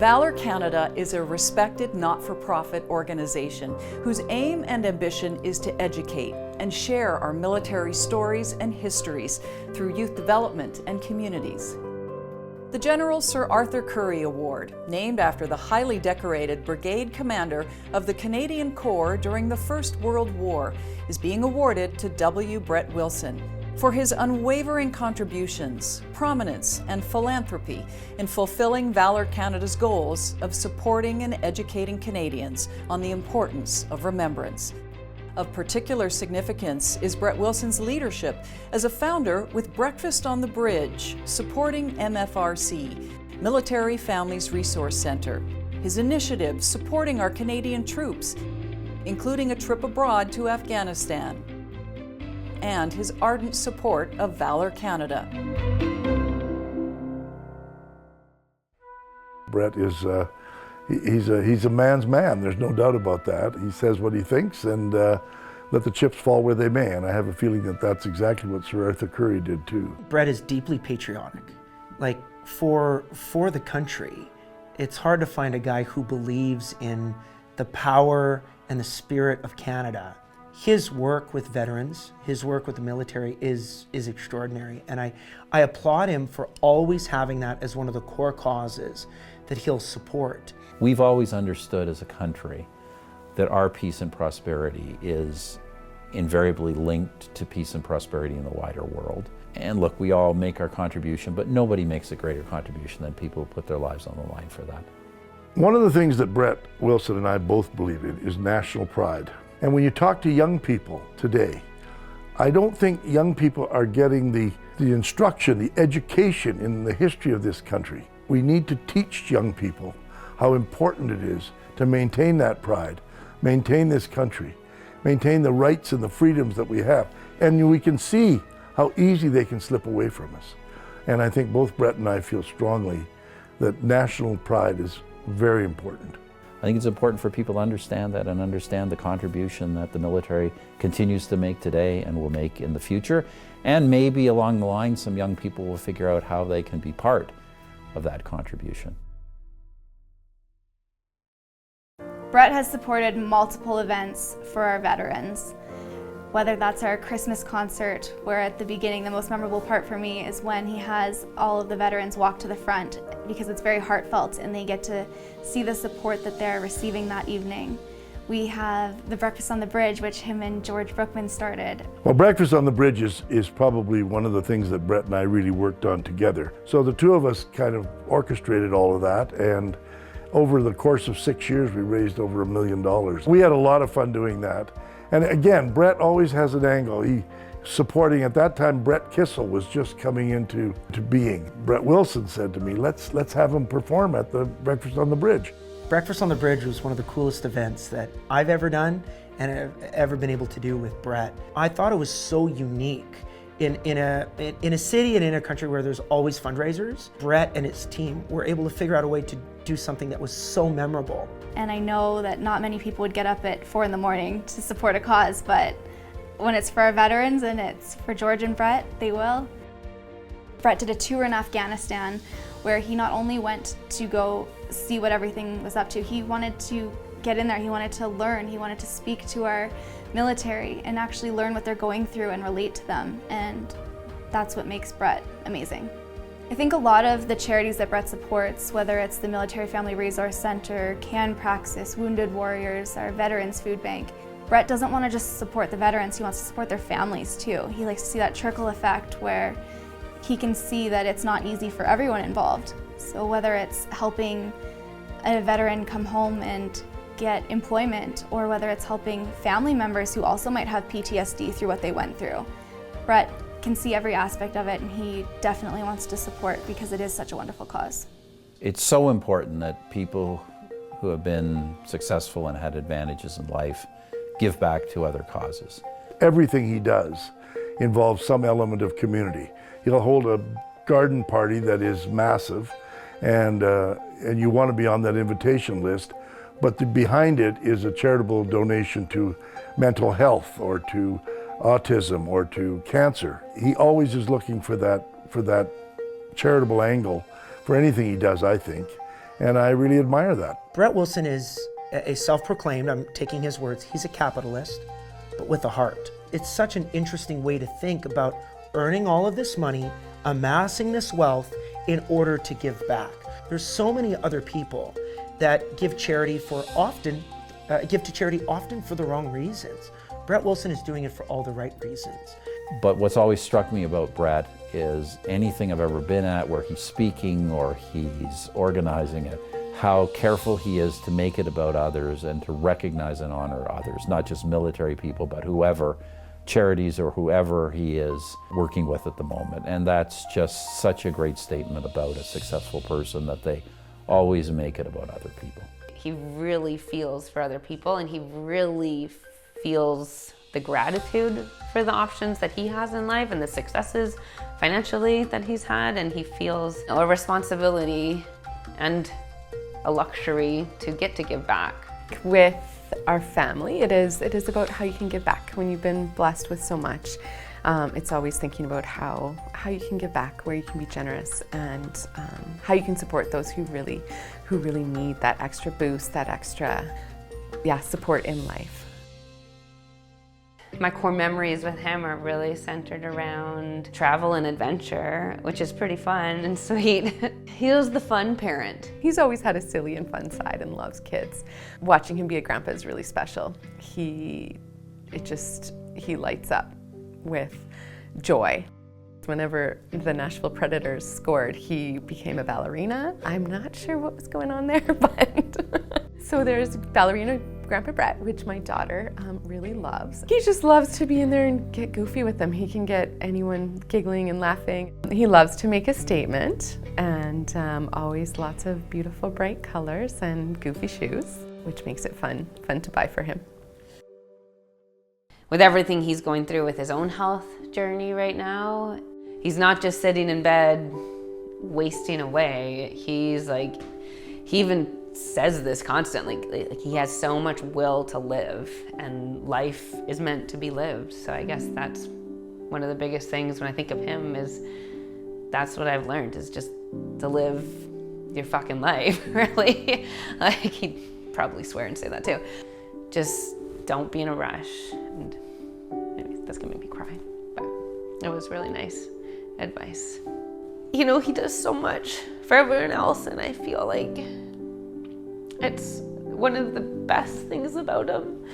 Valour Canada is a respected not-for-profit organization whose aim and ambition is to educate and share our military stories and histories through youth development and communities. The General Sir Arthur Currie Award, named after the highly decorated brigade commander of the Canadian Corps during the First World War, is being awarded to W. Brett Wilson for his unwavering contributions, prominence, and philanthropy in fulfilling Valour Canada's goals of supporting and educating Canadians on the importance of remembrance. Of particular significance is Brett Wilson's leadership as a founder with Breakfast on the Bridge, supporting MFRC, Military Families Resource Centre, his initiatives supporting our Canadian troops, including a trip abroad to Afghanistan, and his ardent support of Valour Canada. Brett is he's a man's man, there's no doubt about that. He says what he thinks and let the chips fall where they may, and I have a feeling that that's exactly what Sir Arthur Currie did too. Brett is deeply patriotic. Like, for the country, it's hard to find a guy who believes in the power and the spirit of Canada. His work with veterans, his work with the military is extraordinary, and I applaud him for always having that as one of the core causes that he'll support. We've always understood as a country that our peace and prosperity is invariably linked to peace and prosperity in the wider world. And look, we all make our contribution, but nobody makes a greater contribution than people who put their lives on the line for that. One of the things that Brett Wilson and I both believe in is national pride. And when you talk to young people today, I don't think young people are getting the instruction, the education in the history of this country. We need to teach young people how important it is to maintain that pride, maintain this country, maintain the rights and the freedoms that we have. And we can see how easy they can slip away from us. And I think both Brett and I feel strongly that national pride is very important. I think it's important for people to understand that and understand the contribution that the military continues to make today and will make in the future. And maybe along the line, some young people will figure out how they can be part of that contribution. Brett has supported multiple events for our veterans, whether that's our Christmas concert, where at the beginning the most memorable part for me is when he has all of the veterans walk to the front, because it's very heartfelt and they get to see the support that they're receiving that evening. We have the Breakfast on the Bridge, which him and George Brookman started. Well, Breakfast on the Bridge is probably one of the things that Brett and I really worked on together. So the two of us kind of orchestrated all of that, and over the course of 6 years we raised over $1 million. We had a lot of fun doing that. And again, Brett always has an angle. He supporting, at that time, Brett Kissel was just coming into being. Brett Wilson said to me, let's have him perform at the Breakfast on the Bridge. Breakfast on the Bridge was one of the coolest events that I've ever done and have ever been able to do with Brett. I thought it was so unique. In a city and in a country where there's always fundraisers, Brett and his team were able to figure out a way to do something that was so memorable. And I know that not many people would get up at 4 in the morning to support a cause, but when it's for our veterans and it's for George and Brett, they will. Brett did a tour in Afghanistan where he not only went to go see what everything was up to, he wanted to get in there, he wanted to learn, he wanted to speak to our military and actually learn what they're going through and relate to them, and that's what makes Brett amazing. I think a lot of the charities that Brett supports, whether it's the Military Family Resource Centre, Can Praxis, Wounded Warriors, our Veterans Food Bank, Brett doesn't want to just support the veterans, he wants to support their families too. He likes to see that trickle effect where he can see that it's not easy for everyone involved. So whether it's helping a veteran come home and get employment, or whether it's helping family members who also might have PTSD through what they went through, Brett can see every aspect of it, and he definitely wants to support because it is such a wonderful cause. It's so important that people who have been successful and had advantages in life give back to other causes. Everything he does involves some element of community. He'll hold a garden party that is massive, and you want to be on that invitation list, but behind it is a charitable donation to mental health or to autism or to cancer. He always is looking for that charitable angle for anything he does, I think. And I really admire that. Brett Wilson is a self-proclaimed, I'm taking his words, he's a capitalist, but with a heart. It's such an interesting way to think about earning all of this money, amassing this wealth in order to give back. There's so many other people that give to charity often for the wrong reasons. Brett Wilson is doing it for all the right reasons. But what's always struck me about Brett is anything I've ever been at where he's speaking or he's organizing it, how careful he is to make it about others and to recognize and honor others, not just military people, but whoever, charities or whoever he is working with at the moment. And that's just such a great statement about a successful person, that they always make it about other people. He really feels for other people, and he really feels the gratitude for the options that he has in life and the successes financially that he's had, and he feels a responsibility and a luxury to get to give back. With our family, it is about how you can give back when you've been blessed with so much. It's always thinking about how you can give back, where you can be generous, and how you can support those who really need that extra boost, that extra support in life. My core memories with him are really centered around travel and adventure, which is pretty fun and sweet. He was the fun parent. He's always had a silly and fun side and loves kids. Watching him be a grandpa is really special. He lights up with joy. Whenever the Nashville Predators scored, he became a ballerina. I'm not sure what was going on there, but so there's ballerina Grandpa Brett, which my daughter really loves. He just loves to be in there and get goofy with them. He can get anyone giggling and laughing. He loves to make a statement, and always lots of beautiful bright colors and goofy shoes, which makes it fun to buy for him. With everything he's going through with his own health journey right now, he's not just sitting in bed wasting away. He even says this constantly, like he has so much will to live, and life is meant to be lived. So I guess that's one of the biggest things when I think of him, is that's what I've learned, is just to live your fucking life, really. Like, he'd probably swear and say that too. Just don't be in a rush. And maybe that's gonna make me cry, but it was really nice advice. You know, he does so much for everyone else, and I feel like it's one of the best things about him,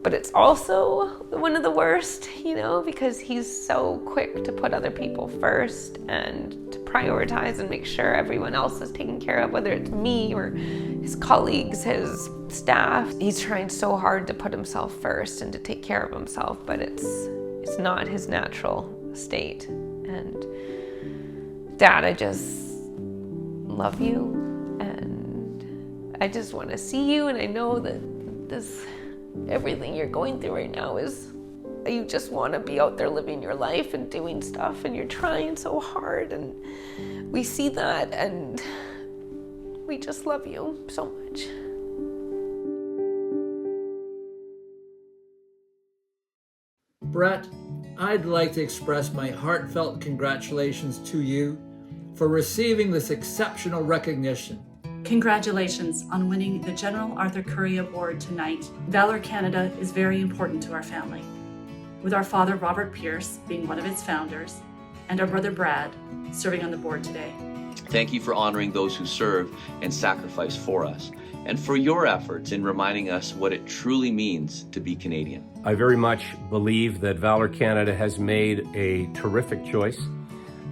but it's also one of the worst, you know, because he's so quick to put other people first and to prioritize and make sure everyone else is taken care of, whether it's me or his colleagues, his staff. He's trying so hard to put himself first and to take care of himself, but it's not his natural state. And Dad, I just love you, and I just want to see you, and I know that everything you're going through right now is, you just want to be out there living your life and doing stuff, and you're trying so hard, and we see that, and we just love you so much. Brett, I'd like to express my heartfelt congratulations to you for receiving this exceptional recognition. Congratulations on winning the General Arthur Currie Award tonight. Valour Canada is very important to our family, with our father Robert Pierce being one of its founders, and our brother Brad serving on the board today. Thank you for honoring those who serve and sacrifice for us, and for your efforts in reminding us what it truly means to be Canadian. I very much believe that Valour Canada has made a terrific choice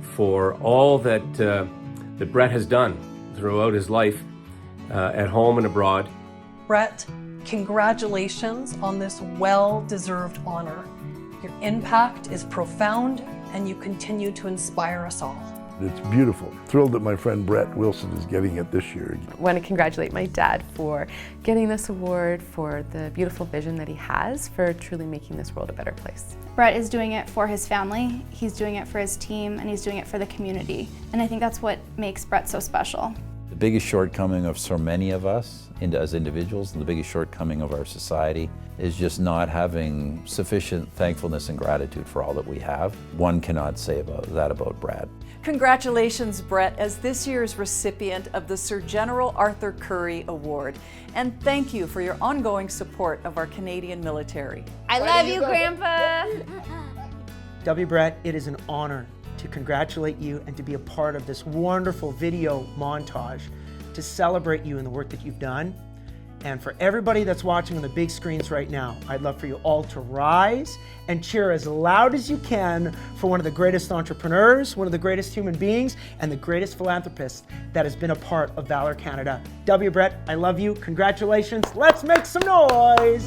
for all that Brett has done throughout his life, at home and abroad. Brett, congratulations on this well-deserved honor. Your impact is profound, and you continue to inspire us all. It's beautiful. Thrilled that my friend Brett Wilson is getting it this year. I want to congratulate my dad for getting this award, for the beautiful vision that he has for truly making this world a better place. Brett is doing it for his family, he's doing it for his team, and he's doing it for the community. And I think that's what makes Brett so special. The biggest shortcoming of so many of us as individuals, and the biggest shortcoming of our society, is just not having sufficient thankfulness and gratitude for all that we have. One cannot say that about Brad. Congratulations, Brett, as this year's recipient of the Sir General Arthur Currie Award. And thank you for your ongoing support of our Canadian military. I love you, Grandpa. W. Brett, it is an honor to congratulate you and to be a part of this wonderful video montage to celebrate you and the work that you've done. And for everybody that's watching on the big screens right now, I'd love for you all to rise and cheer as loud as you can for one of the greatest entrepreneurs, one of the greatest human beings, and the greatest philanthropist that has been a part of Valour Canada. W. Brett, I love you. Congratulations. Let's make some noise.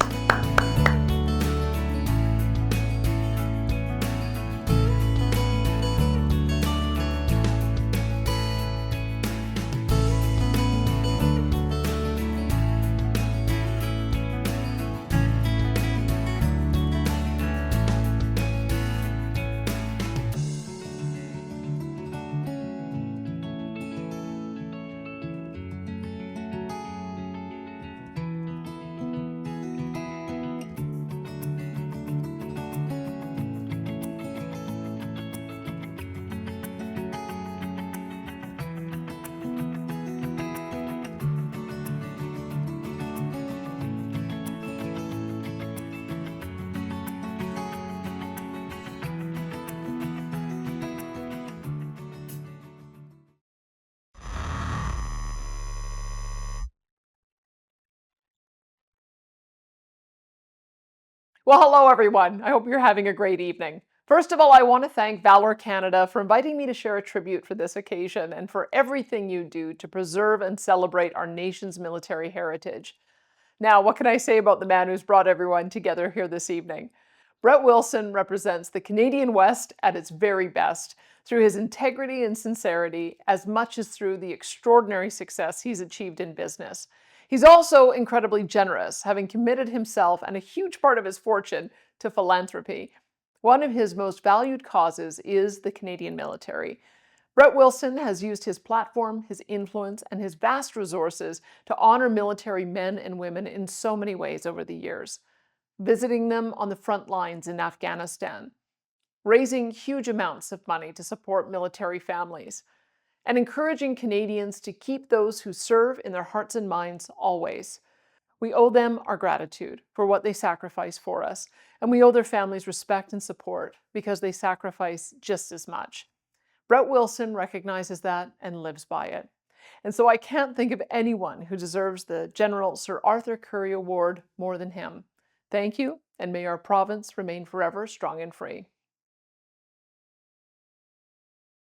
Well, hello everyone. I hope you're having a great evening. First of all, I want to thank Valour Canada for inviting me to share a tribute for this occasion and for everything you do to preserve and celebrate our nation's military heritage. Now, what can I say about the man who's brought everyone together here this evening? Brett Wilson represents the Canadian West at its very best through his integrity and sincerity, as much as through the extraordinary success he's achieved in business. He's also incredibly generous, having committed himself and a huge part of his fortune to philanthropy. One of his most valued causes is the Canadian military. Brett Wilson has used his platform, his influence, and his vast resources to honor military men and women in so many ways over the years. Visiting them on the front lines in Afghanistan, raising huge amounts of money to support military families, and encouraging Canadians to keep those who serve in their hearts and minds always. We owe them our gratitude for what they sacrifice for us, and we owe their families respect and support because they sacrifice just as much. Brett Wilson recognizes that and lives by it. And so I can't think of anyone who deserves the General Sir Arthur Currie Award more than him. Thank you, and may our province remain forever strong and free.